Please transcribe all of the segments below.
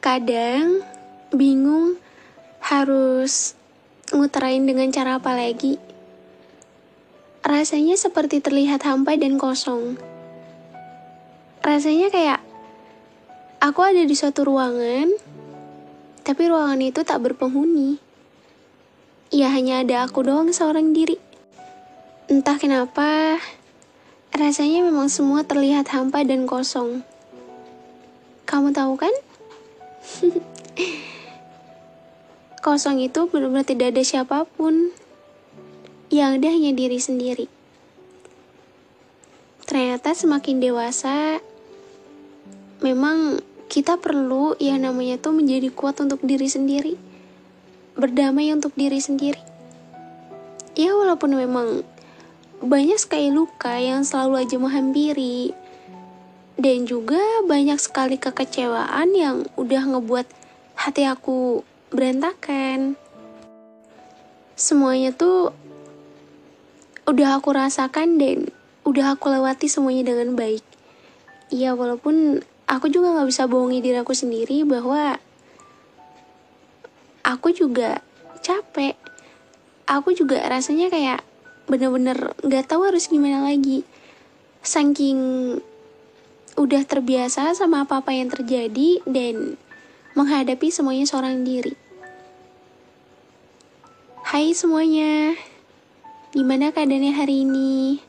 Kadang bingung harus ngutarain dengan cara apa lagi. Rasanya seperti terlihat hampa dan kosong. Rasanya kayak aku ada di suatu ruangan, tapi ruangan itu tak berpenghuni. Ya hanya ada aku doang seorang diri. Entah kenapa, rasanya memang semua terlihat hampa dan kosong. Kamu tahu kan? Kosong itu benar-benar tidak ada siapapun. Yang ada hanya diri sendiri. Ternyata semakin dewasa, memang kita perlu yang namanya tuh menjadi kuat untuk diri sendiri. Berdamai untuk diri sendiri. Ya walaupun memang banyak sekali luka yang selalu aja menghampiri. Dan juga banyak sekali kekecewaan yang udah ngebuat hati aku berantakan. Semuanya tuh udah aku rasakan dan udah aku lewati semuanya dengan baik. Ya walaupun aku juga gak bisa bohongi diri aku sendiri bahwa aku juga capek. Aku juga rasanya kayak bener-bener gak tahu harus gimana lagi. Saking udah terbiasa sama apa-apa yang terjadi dan menghadapi semuanya seorang diri. Hai semuanya, gimana keadaannya hari ini?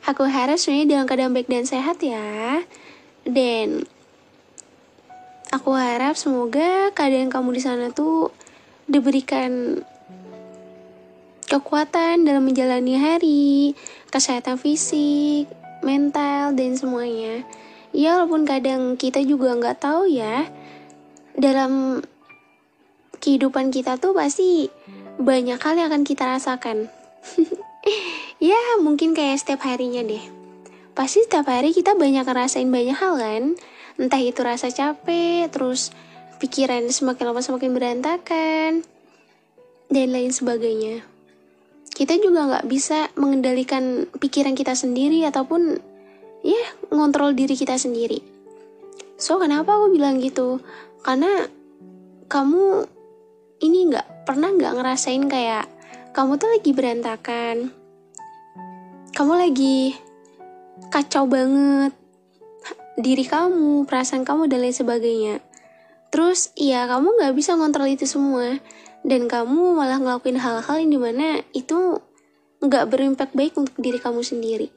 Aku harap semuanya dalam keadaan baik dan sehat ya. Dan aku harap semoga keadaan kamu di sana tuh diberikan kekuatan dalam menjalani hari, kesehatan fisik, mental, dan semuanya. Ya walaupun kadang kita juga nggak tahu ya, dalam kehidupan kita tuh pasti banyak hal yang akan kita rasakan. Ya mungkin kayak setiap harinya deh. Pasti setiap hari kita banyak ngerasain banyak hal kan. Entah itu rasa capek, terus pikiran semakin lama semakin berantakan, dan lain sebagainya. Kita juga gak bisa mengendalikan pikiran kita sendiri ataupun ya ngontrol diri kita sendiri. So kenapa aku bilang gitu? Karena kamu ini pernah gak ngerasain kayak kamu tuh lagi berantakan, kamu lagi kacau banget, diri kamu, perasaan kamu, dan lain sebagainya. Terus ya kamu gak bisa ngontrol itu semua, dan kamu malah ngelakuin hal-hal yang dimana itu gak berimpak baik untuk diri kamu sendiri.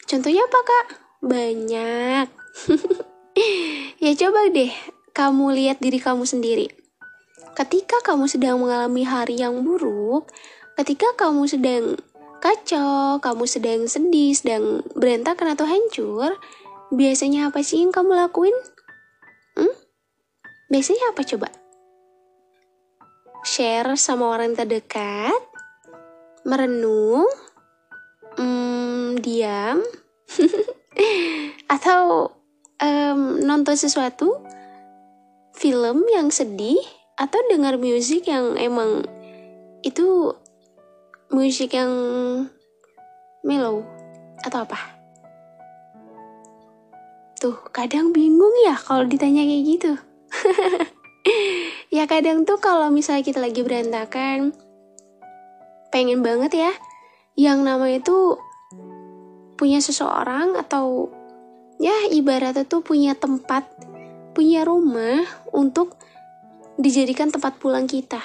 Contohnya apa kak? Banyak. Ya coba deh kamu lihat diri kamu sendiri. Ketika kamu sedang mengalami hari yang buruk, ketika kamu sedang kacau, kamu sedang sedih, sedang berantakan atau hancur, biasanya apa sih yang kamu lakuin? Biasanya apa coba? Share sama orang terdekat, merenung, diam, atau nonton sesuatu, film yang sedih, atau dengar musik yang emang itu musik yang mellow, atau apa? Tuh, kadang bingung ya kalau ditanya kayak gitu. Ya kadang tuh kalau misalnya kita lagi berantakan, pengen banget ya yang namanya tuh punya seseorang atau ya ibaratnya tuh punya tempat, punya rumah untuk dijadikan tempat pulang kita.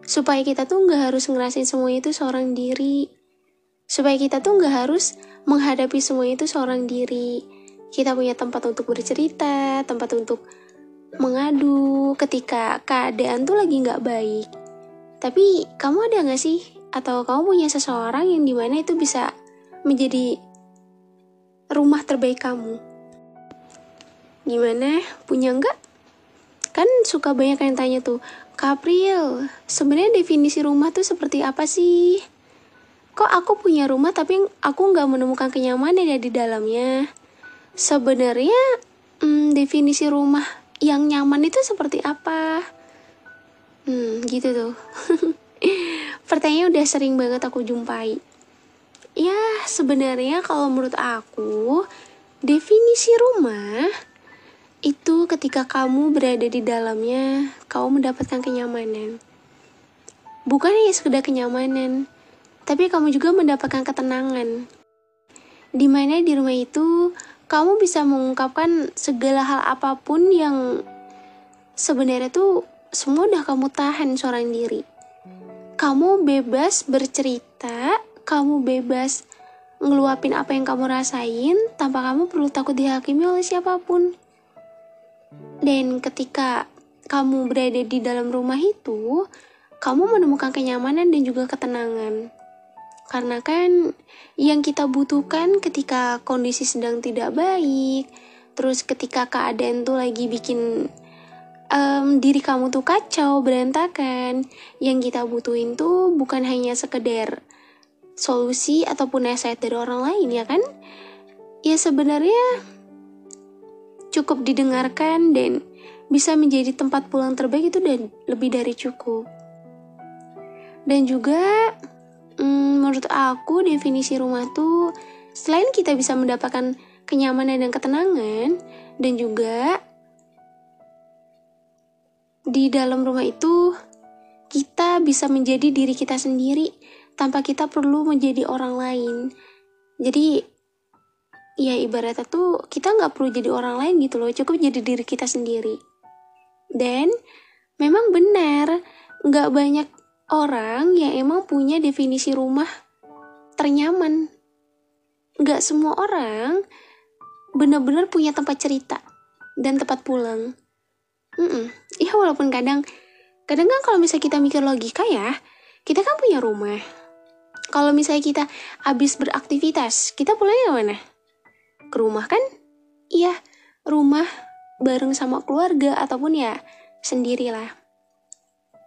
Supaya kita tuh gak harus ngerasain semuanya itu seorang diri. Supaya kita tuh gak harus menghadapi semuanya itu seorang diri. Kita punya tempat untuk bercerita, tempat untuk mengadu ketika keadaan tuh lagi gak baik. Tapi kamu ada gak sih? Atau kamu punya seseorang yang dimana itu bisa menjadi rumah terbaik kamu? Gimana? Punya enggak? Kan suka banyak yang tanya tuh, Kak April, sebenarnya definisi rumah tuh seperti apa sih? Kok aku punya rumah tapi aku nggak menemukan kenyamanan ya di dalamnya? Sebenarnya definisi rumah yang nyaman itu seperti apa? Gitu tuh. Pertanyaan udah sering banget aku jumpai. Ya sebenarnya kalau menurut aku, definisi rumah itu ketika kamu berada di dalamnya, kamu mendapatkan kenyamanan. Bukan hanya sekedar kenyamanan, tapi kamu juga mendapatkan ketenangan. Dimana di rumah itu, kamu bisa mengungkapkan segala hal apapun yang sebenarnya tuh semua udah kamu tahan seorang diri. Kamu bebas bercerita, kamu bebas ngeluapin apa yang kamu rasain tanpa kamu perlu takut dihakimi oleh siapapun. Dan ketika kamu berada di dalam rumah itu, kamu menemukan kenyamanan dan juga ketenangan. Karena kan yang kita butuhkan ketika kondisi sedang tidak baik, terus ketika keadaan tuh lagi bikin diri kamu tuh kacau, berantakan, yang kita butuhin tuh bukan hanya sekedar solusi ataupun nasihat dari orang lain, ya kan? Ya sebenarnya cukup didengarkan dan bisa menjadi tempat pulang terbaik itu dan lebih dari cukup. Dan juga menurut aku definisi rumah tuh selain kita bisa mendapatkan kenyamanan dan ketenangan, dan juga di dalam rumah itu kita bisa menjadi diri kita sendiri tanpa kita perlu menjadi orang lain. Jadi ya ibaratnya tuh kita gak perlu jadi orang lain gitu loh, cukup jadi diri kita sendiri. Dan memang benar, gak banyak orang yang emang punya definisi rumah ternyaman. Gak semua orang benar-benar punya tempat cerita dan tempat pulang. Ya walaupun kadang kan kalau misalnya kita mikir logika ya, kita kan punya rumah. Kalau misalnya kita habis beraktivitas, kita pulangnya mana? Ke rumah kan? Iya, rumah bareng sama keluarga ataupun ya sendirilah.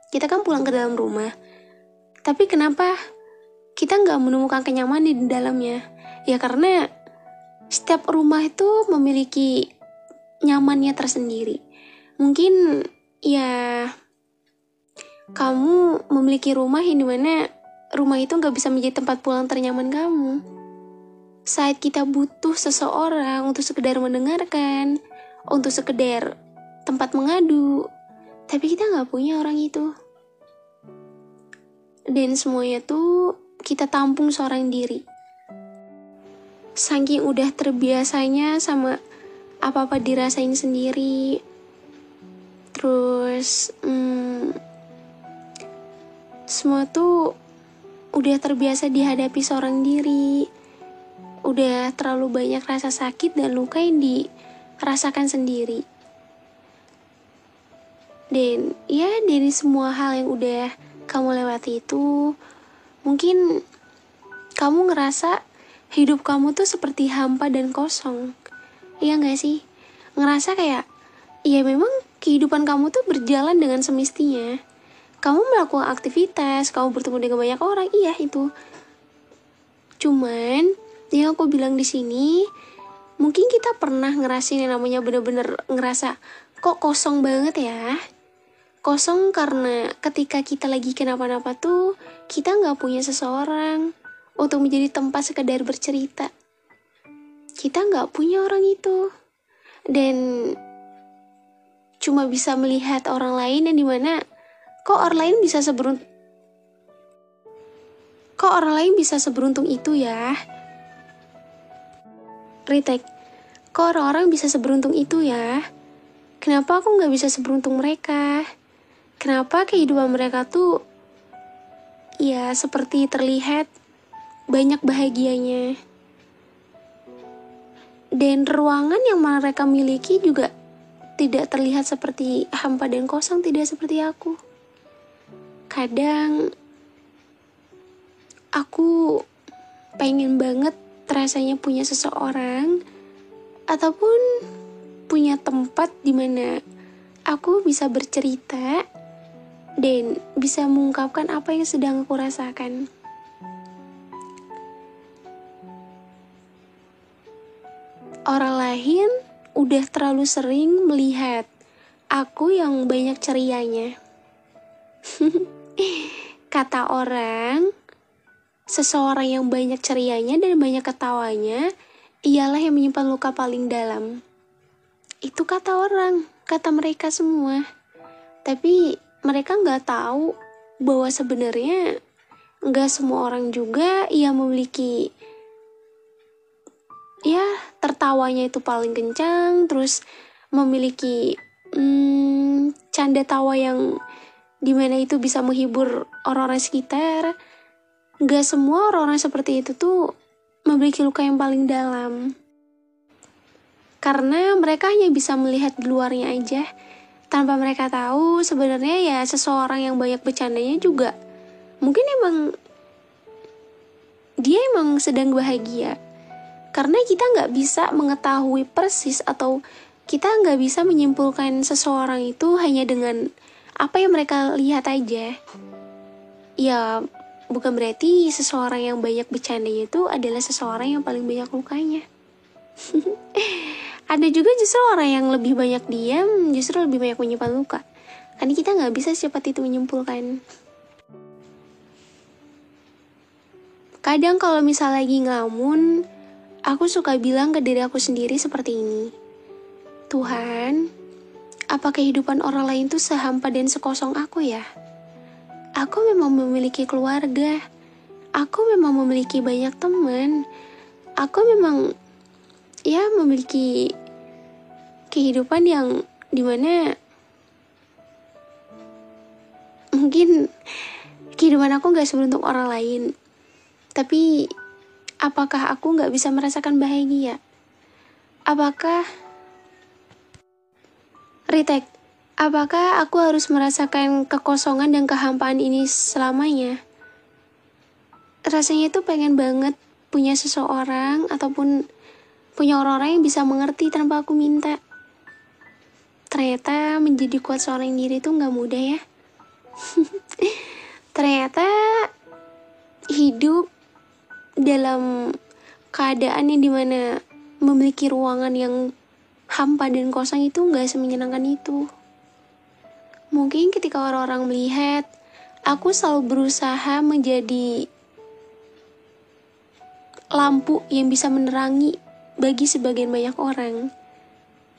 Kita kan pulang ke dalam rumah. Tapi kenapa kita nggak menemukan kenyamanan di dalamnya? Ya karena setiap rumah itu memiliki nyamannya tersendiri. Mungkin ya kamu memiliki rumah yang dimana rumah itu gak bisa menjadi tempat pulang ternyaman kamu. Saat kita butuh seseorang untuk sekedar mendengarkan, untuk sekedar tempat mengadu, tapi kita gak punya orang itu. Dan semuanya tuh kita tampung seorang diri. Saking udah terbiasanya sama apa-apa dirasain sendiri. Terus semua tuh udah terbiasa dihadapi seorang diri. Udah terlalu banyak rasa sakit dan luka yang dirasakan sendiri. Dan ya dari semua hal yang udah kamu lewati itu, mungkin kamu ngerasa hidup kamu tuh seperti hampa dan kosong. Iya gak sih? Ngerasa kayak ya memang kehidupan kamu tuh berjalan dengan semestinya. Kamu melakukan aktivitas, kamu bertemu dengan banyak orang, iya itu. Cuman yang aku bilang di sini, mungkin kita pernah ngerasain yang namanya bener-bener ngerasa kok kosong banget ya. Kosong karena ketika kita lagi kenapa-napa tuh kita nggak punya seseorang untuk menjadi tempat sekedar bercerita. Kita nggak punya orang itu. Dan cuma bisa melihat orang lain yang dimana kok orang lain bisa seberuntung itu ya. Retake. Kok orang-orang bisa seberuntung itu ya. Kenapa aku gak bisa seberuntung mereka? Kenapa kehidupan mereka tuh ya seperti terlihat banyak bahagianya. Dan ruangan yang mereka miliki juga tidak terlihat seperti hampa dan kosong, tidak seperti aku. Kadang aku pengen banget rasanya punya seseorang ataupun punya tempat di mana aku bisa bercerita dan bisa mengungkapkan apa yang sedang aku rasakan. Orang lain udah terlalu sering melihat aku yang banyak cerianya. Kata orang, seseorang yang banyak cerianya dan banyak ketawanya ialah yang menyimpan luka paling dalam. Itu kata orang, kata mereka semua. Tapi mereka nggak tahu bahwa sebenarnya nggak semua orang juga yang memiliki, ya, tertawanya itu paling kencang, terus memiliki canda tawa yang dimana itu bisa menghibur orang-orang sekitar. Nggak semua orang-orang seperti itu tuh memiliki luka yang paling dalam. Karena mereka hanya bisa melihat di luarnya aja, tanpa mereka tahu sebenarnya ya seseorang yang banyak bercandanya juga mungkin dia emang sedang bahagia. Karena kita nggak bisa mengetahui persis atau kita nggak bisa menyimpulkan seseorang itu hanya dengan apa yang mereka lihat aja. Ya bukan berarti seseorang yang banyak bercandanya itu adalah seseorang yang paling banyak lukanya. Ada juga justru orang yang lebih banyak diam justru lebih banyak menyimpan luka. Karena kita nggak bisa secepat itu menyimpulkan. Kadang kalau misal lagi ngelamun, aku suka bilang ke diri aku sendiri seperti ini. Tuhan, apa kehidupan orang lain tuh sehampa dan sekosong aku ya? Aku memang memiliki keluarga. Aku memang memiliki banyak teman. Aku memang memiliki kehidupan yang dimana mungkin kehidupan aku gak seberuntung orang lain. Tapi apakah aku gak bisa merasakan bahagia? Apakah aku harus merasakan kekosongan dan kehampaan ini selamanya? Rasanya tuh pengen banget punya seseorang ataupun punya orang-orang yang bisa mengerti tanpa aku minta. Ternyata menjadi kuat seorang diri tuh gak mudah ya. Ternyata hidup dalam keadaan yang dimana memiliki ruangan yang hampa dan kosong itu gak semenyenangkan itu. Mungkin ketika orang-orang melihat aku selalu berusaha menjadi lampu yang bisa menerangi bagi sebagian banyak orang.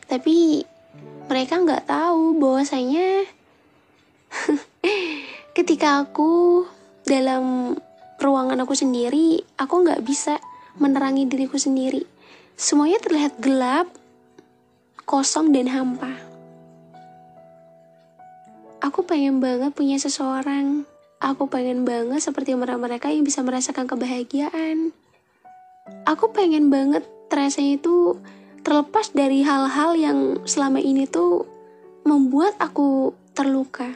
Tapi mereka gak tahu bahwasanya ketika aku dalam ruangan aku sendiri, aku gak bisa menerangi diriku sendiri. Semuanya terlihat gelap, kosong dan hampa. Aku pengen banget punya seseorang. Aku pengen banget seperti mereka yang bisa merasakan kebahagiaan. Aku pengen banget rasanya itu terlepas dari hal-hal yang selama ini tuh membuat aku terluka.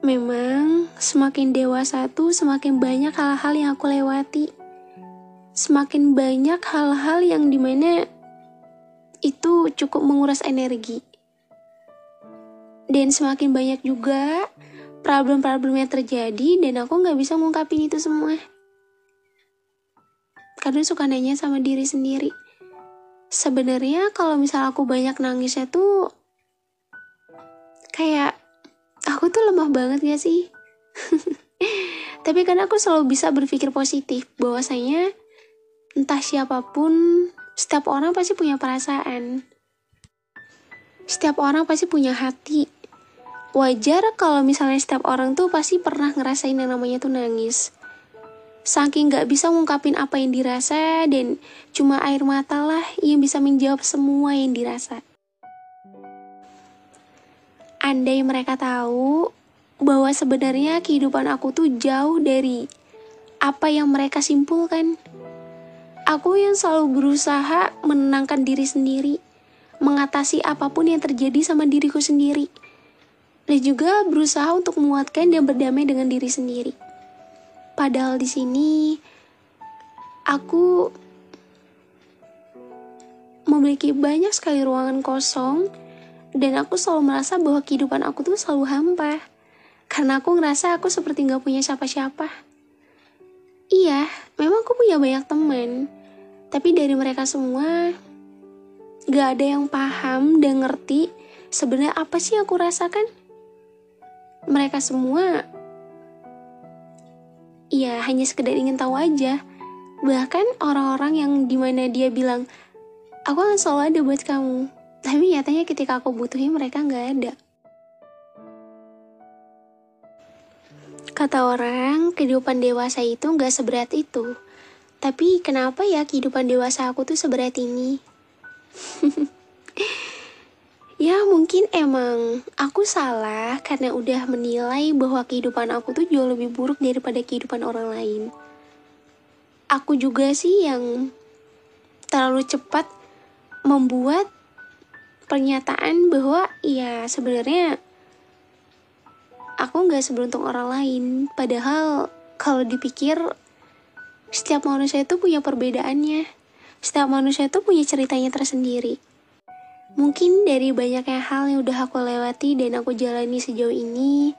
Memang semakin dewasa tuh semakin banyak hal-hal yang aku lewati. Semakin banyak hal-hal yang dimana itu cukup menguras energi. Dan semakin banyak juga problem-problem yang terjadi dan aku gak bisa ngungkapin itu semua. Kadang suka nanya sama diri sendiri, sebenarnya kalau misal aku banyak nangisnya tuh kayak aku tuh lemah banget gak sih? Tapi kan aku selalu bisa berpikir positif bahwasanya entah siapapun, setiap orang pasti punya perasaan. Setiap orang pasti punya hati. Wajar kalau misalnya setiap orang tuh pasti pernah ngerasain yang namanya tuh nangis. Saking gak bisa ngungkapin apa yang dirasa dan cuma air mata lah yang bisa menjawab semua yang dirasa. Andai mereka tahu bahwa sebenarnya kehidupan aku tuh jauh dari apa yang mereka simpulkan. Aku yang selalu berusaha menenangkan diri sendiri, mengatasi apapun yang terjadi sama diriku sendiri. Dan juga berusaha untuk menguatkan dan berdamai dengan diri sendiri. Padahal di sini aku memiliki banyak sekali ruangan kosong dan aku selalu merasa bahwa kehidupan aku tuh selalu hampa. Karena aku ngerasa aku seperti gak punya siapa-siapa. Iya, memang aku punya banyak teman. Tapi dari mereka semua gak ada yang paham dan ngerti sebenarnya apa sih yang aku rasakan. Mereka semua hanya sekedar ingin tahu aja. Bahkan orang-orang yang dimana dia bilang Aku akan selalu ada buat kamu. Tapi nyatanya ketika aku butuhin mereka nggak ada. Kata orang, kehidupan dewasa itu nggak seberat itu. Tapi kenapa ya kehidupan dewasa aku tuh seberat ini? Ya mungkin emang aku salah karena udah menilai bahwa kehidupan aku tuh jauh lebih buruk daripada kehidupan orang lain. Aku juga sih yang terlalu cepat membuat pernyataan bahwa ya sebenarnya aku gak seberuntung orang lain. Padahal kalau dipikir setiap manusia itu punya perbedaannya. Setiap manusia itu punya ceritanya tersendiri. Mungkin dari banyaknya hal yang udah aku lewati dan aku jalani sejauh ini,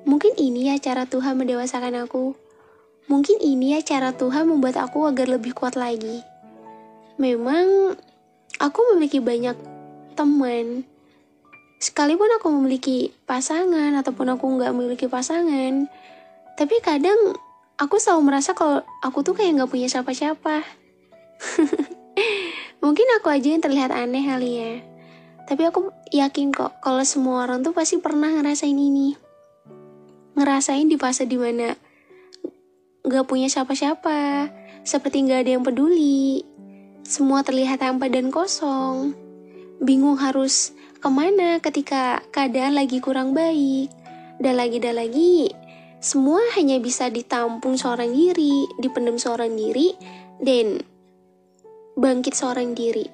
mungkin ini ya cara Tuhan mendewasakan aku. Mungkin ini ya cara Tuhan membuat aku agar lebih kuat lagi. Memang aku memiliki banyak teman. Sekalipun aku memiliki pasangan ataupun aku nggak memiliki pasangan, tapi kadang aku selalu merasa kalau aku tuh kayak nggak punya siapa-siapa. Mungkin aku aja yang terlihat aneh kali ya. Tapi aku yakin kok kalau semua orang tuh pasti pernah ngerasain ini. Ngerasain di fase dimana gak punya siapa-siapa, seperti gak ada yang peduli. Semua terlihat hampa dan kosong. Bingung harus kemana ketika keadaan lagi kurang baik. Dan lagi, semua hanya bisa ditampung seorang diri, dipendam seorang diri, dan bangkit seorang diri.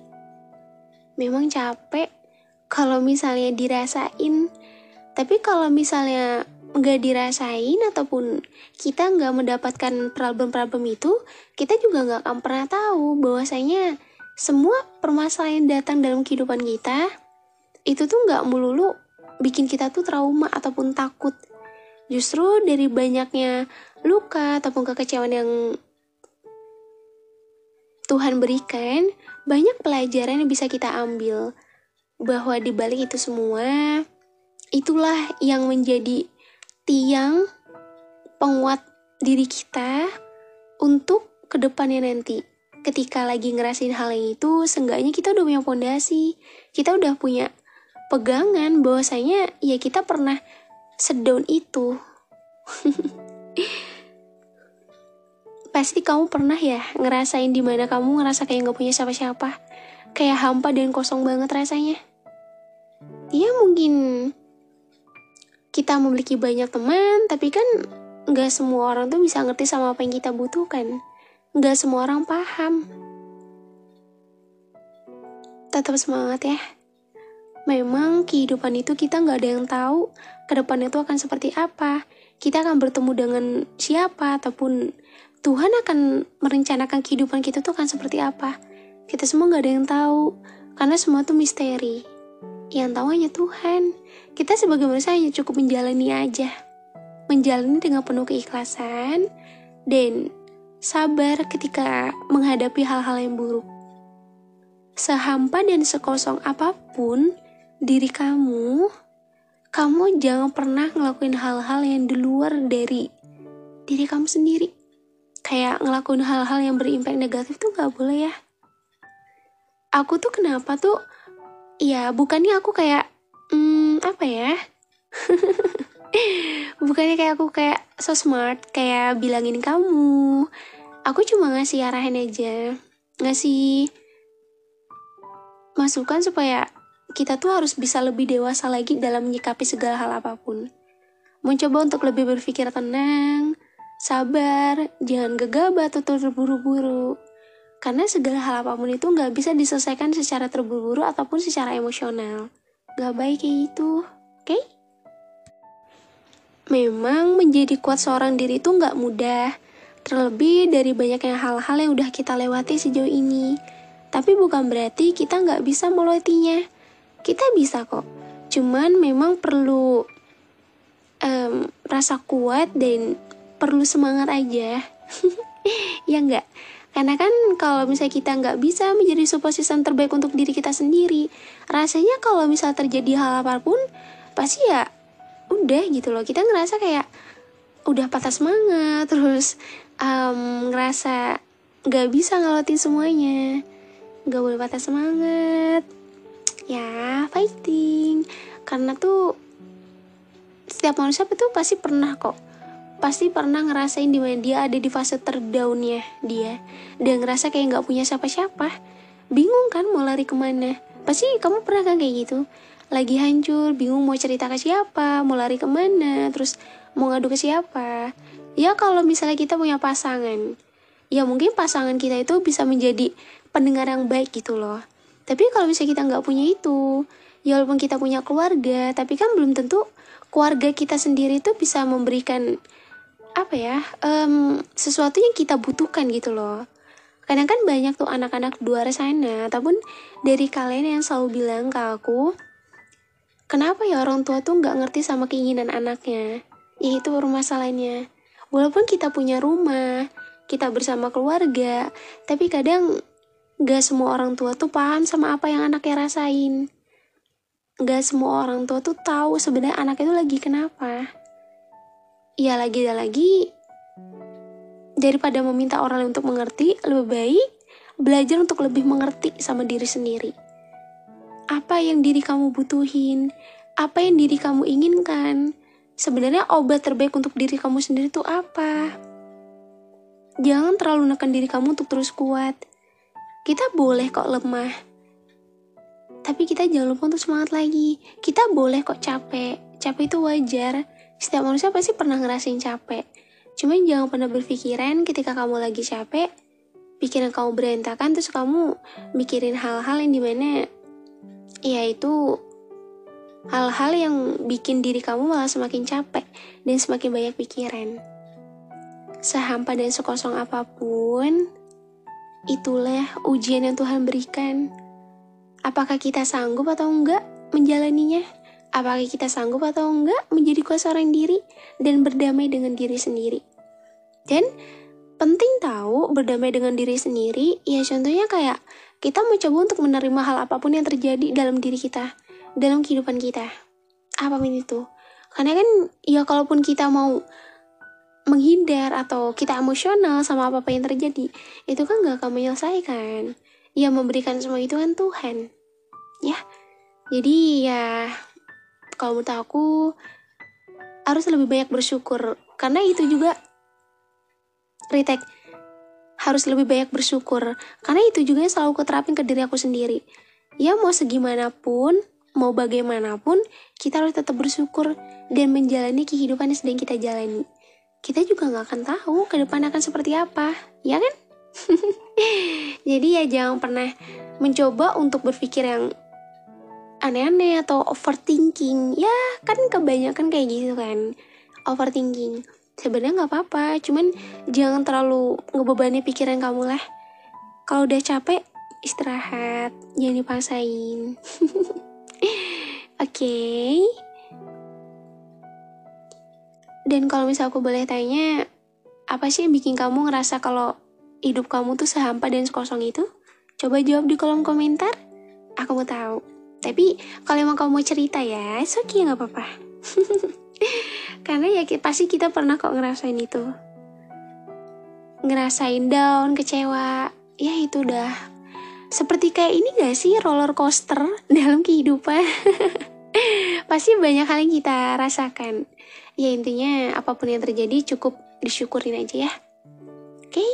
Memang capek kalau misalnya dirasain, tapi kalau misalnya nggak dirasain ataupun kita nggak mendapatkan problem-problem itu, kita juga nggak akan pernah tahu bahwasanya semua permasalahan datang dalam kehidupan kita itu tuh nggak melulu bikin kita tuh trauma ataupun takut. Justru dari banyaknya luka ataupun kekecewaan yang Tuhan berikan, banyak pelajaran yang bisa kita ambil. Bahwa di balik itu semua, itulah yang menjadi tiang penguat diri kita untuk kedepannya nanti. Ketika lagi ngerasain hal yang itu, seenggaknya kita udah punya fondasi. Kita udah punya pegangan bahwasanya ya kita pernah sedown itu. Pasti kamu pernah ya ngerasain dimana kamu ngerasa kayak gak punya siapa-siapa. Kayak hampa dan kosong banget rasanya. Ya mungkin kita memiliki banyak teman, tapi kan gak semua orang tuh bisa ngerti sama apa yang kita butuhkan. Gak semua orang paham. Tetap semangat ya. Memang kehidupan itu kita gak ada yang tahu ke depannya itu akan seperti apa. Kita akan bertemu dengan siapa ataupun Tuhan akan merencanakan kehidupan kita tuh akan seperti apa. Kita semua gak ada yang tahu, karena semua tuh misteri. Yang tahu hanya Tuhan. Kita sebagai manusia hanya cukup menjalani aja. Menjalani dengan penuh keikhlasan dan sabar ketika menghadapi hal-hal yang buruk. Sehampa dan sekosong apapun diri kamu jangan pernah ngelakuin hal-hal yang di luar dari diri kamu sendiri. Kayak ngelakuin hal-hal yang berimpact negatif tuh gak boleh ya. Aku tuh kenapa tuh, ya bukannya aku kayak, apa ya. Bukannya kayak aku kayak so smart, kayak bilangin kamu. Aku cuma ngasih arahan aja. Ngasih masukan supaya kita tuh harus bisa lebih dewasa lagi dalam menyikapi segala hal apapun. Mencoba untuk lebih berpikir tenang, sabar, jangan gegabah atau terburu-buru. Karena segala hal apapun itu gak bisa diselesaikan secara terburu-buru ataupun secara emosional. Gak baik kayak gitu, oke? Memang menjadi kuat seorang diri itu gak mudah. Terlebih dari banyaknya hal-hal yang udah kita lewati sejauh ini. Tapi bukan berarti kita gak bisa melewatinya. Kita bisa kok. Cuman memang perlu rasa kuat dan perlu semangat aja. Ya enggak? Karena kan kalau misalnya kita nggak bisa menjadi support system terbaik untuk diri kita sendiri, rasanya kalau misal terjadi hal apapun, pasti ya udah gitu loh. Kita ngerasa kayak udah patah semangat, terus ngerasa nggak bisa ngelawatin semuanya. gak boleh patah semangat. Ya, fighting. Karena tuh setiap manusia itu pasti pernah ngerasain dimana dia ada di fase terdownnya dia, dan ngerasa kayak gak punya siapa-siapa, bingung kan mau lari kemana. Pasti kamu pernah kan kayak gitu, lagi hancur, bingung mau cerita ke siapa, mau lari kemana, terus mau ngadu ke siapa. Ya kalau misalnya kita punya pasangan, ya mungkin pasangan kita itu bisa menjadi pendengar yang baik gitu loh. Tapi kalau misalnya kita gak punya itu, ya walaupun kita punya keluarga, tapi kan belum tentu keluarga kita sendiri itu bisa memberikan sesuatu yang kita butuhkan gitu loh. Kadang kan banyak tuh anak-anak di luar sana, ataupun dari kalian yang selalu bilang ke aku, kenapa ya orang tua tuh gak ngerti sama keinginan anaknya. Ya itu permasalahannya. Walaupun kita punya rumah, kita bersama keluarga, tapi kadang gak semua orang tua tuh paham sama apa yang anaknya rasain. Gak semua orang tua tuh tahu sebenarnya anaknya tuh lagi kenapa. Ya lagi, daripada meminta orang lain untuk mengerti, lebih baik belajar untuk lebih mengerti sama diri sendiri. Apa yang diri kamu butuhin, apa yang diri kamu inginkan. Sebenarnya obat terbaik untuk diri kamu sendiri itu apa? Jangan terlalu neken diri kamu untuk terus kuat. Kita boleh kok lemah, tapi kita jangan lupa untuk semangat lagi. Kita boleh kok capek itu wajar. Setiap manusia pasti pernah ngerasain capek. Cuman jangan pernah berpikiran ketika kamu lagi capek, pikiran kamu berantakan, terus kamu mikirin hal-hal yang dimana ya itu hal-hal yang bikin diri kamu malah semakin capek dan semakin banyak pikiran. Sehampa dan sekosong apapun, itulah ujian yang Tuhan berikan. Apakah kita sanggup atau enggak menjalaninya? Apakah kita sanggup atau enggak menjadi kuasa orang diri dan berdamai dengan diri sendiri? Dan penting tahu berdamai dengan diri sendiri, ya contohnya kayak kita mencoba untuk menerima hal apapun yang terjadi dalam diri kita, dalam kehidupan kita. Apapun itu. Karena kan ya kalaupun kita mau menghindar atau kita emosional sama apa-apa yang terjadi, itu kan gak akan menyelesaikan. Yang memberikan semua itu kan Tuhan. Ya. Jadi ya kalau menurut aku harus lebih banyak bersyukur. Karena itu juga harus lebih banyak bersyukur. Karena itu juga yang selalu keterapin ke diri aku sendiri. Ya mau segimanapun, mau bagaimanapun, kita harus tetap bersyukur dan menjalani kehidupan yang sedang kita jalani. Kita juga gak akan tahu ke depan akan seperti apa, ya kan? Jadi ya jangan pernah mencoba untuk berpikir yang aneh-aneh atau overthinking. Ya kan kebanyakan kayak gitu kan, overthinking. Sebenarnya gak apa-apa, cuman jangan terlalu ngebebani pikiran kamu lah. Kalau udah capek, istirahat, jangan dipaksain. Oke. Dan kalau misal aku boleh tanya, apa sih yang bikin kamu ngerasa kalau hidup kamu tuh sehampa dan sekosong itu? Coba jawab di kolom komentar, aku mau tahu. Tapi kalau emang kamu mau cerita ya, it's okay, gak apa-apa. Karena ya pasti kita pernah kok ngerasain itu. Ngerasain down, kecewa. Ya itu udah seperti kayak ini gak sih, roller coaster dalam kehidupan. Pasti banyak hal yang kita rasakan. Ya intinya apapun yang terjadi cukup disyukurin aja ya. Oke.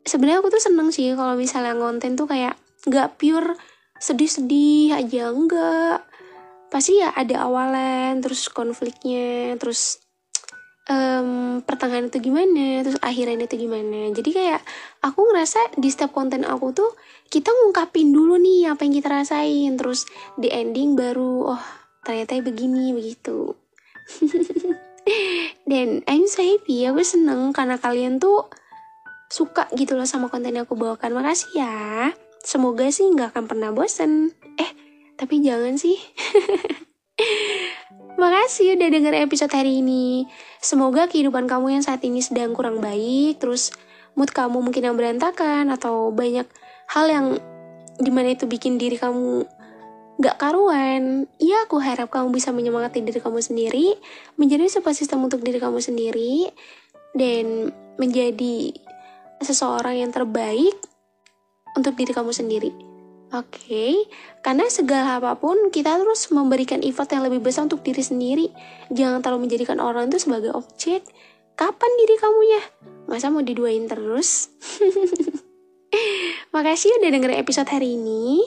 Sebenarnya aku tuh seneng sih kalau misalnya ngonten tuh kayak gak pure sedih-sedih aja, enggak. Pasti ya ada awalan, terus konfliknya, terus pertengahan itu gimana, terus akhirannya itu gimana. Jadi kayak aku ngerasa di setiap konten aku tuh kita ngungkapin dulu nih apa yang kita rasain, terus di ending baru ternyata begini begitu. Dan I'm so happy, aku seneng karena kalian tuh suka gitu loh sama konten yang aku bawakan. Makasih ya. Semoga sih gak akan pernah bosen. Tapi jangan sih. Makasih udah denger episode hari ini. Semoga kehidupan kamu yang saat ini sedang kurang baik, terus mood kamu mungkin yang berantakan, atau banyak hal yang dimana itu bikin diri kamu gak karuan. Ya aku harap kamu bisa menyemangati diri kamu sendiri, menjadi support system untuk diri kamu sendiri, dan menjadi seseorang yang terbaik untuk diri kamu sendiri. Oke, karena segala apapun kita terus memberikan effort yang lebih besar untuk diri sendiri. Jangan terlalu menjadikan orang itu sebagai objek. Kapan diri kamunya? Masa mau diduain terus? Makasih udah dengerin episode hari ini.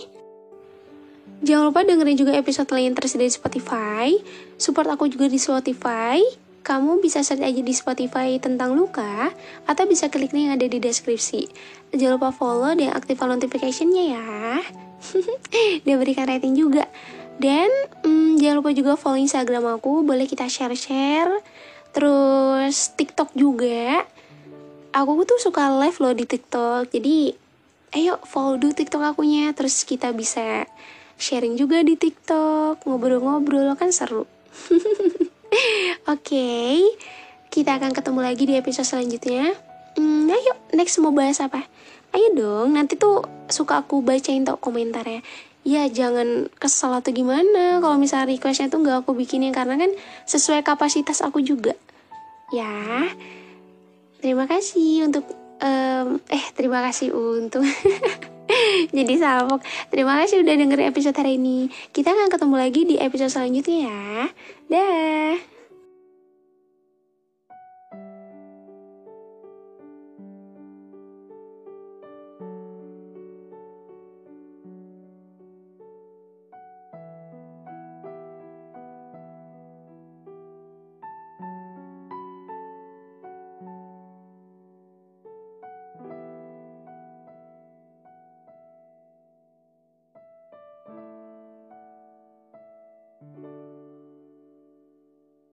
Jangan lupa dengerin juga episode lain tersedia di Spotify. Support aku juga di Spotify. Kamu bisa search aja di Spotify tentang luka, atau bisa klik link yang ada di deskripsi. Jangan lupa follow dan aktifkan notification-nya ya. Dan berikan rating juga. Dan jangan lupa juga follow Instagram aku. Boleh kita share-share. Terus TikTok juga. Aku tuh suka live loh di TikTok. Jadi ayo follow dulu TikTok akunya. Terus kita bisa sharing juga di TikTok. Ngobrol-ngobrol kan seru. Oke, kita akan ketemu lagi di episode selanjutnya. Ayo, next mau bahas apa? Ayo dong, nanti tuh suka aku bacain tuh komentarnya. Ya jangan kesel atau gimana kalau misalnya requestnya tuh gak aku bikinin, karena kan sesuai kapasitas aku juga. Ya, terima kasih untuk terima kasih untuk jadi salpok. Terima kasih udah dengerin episode hari ini. Kita akan ketemu lagi di episode selanjutnya ya. Dah.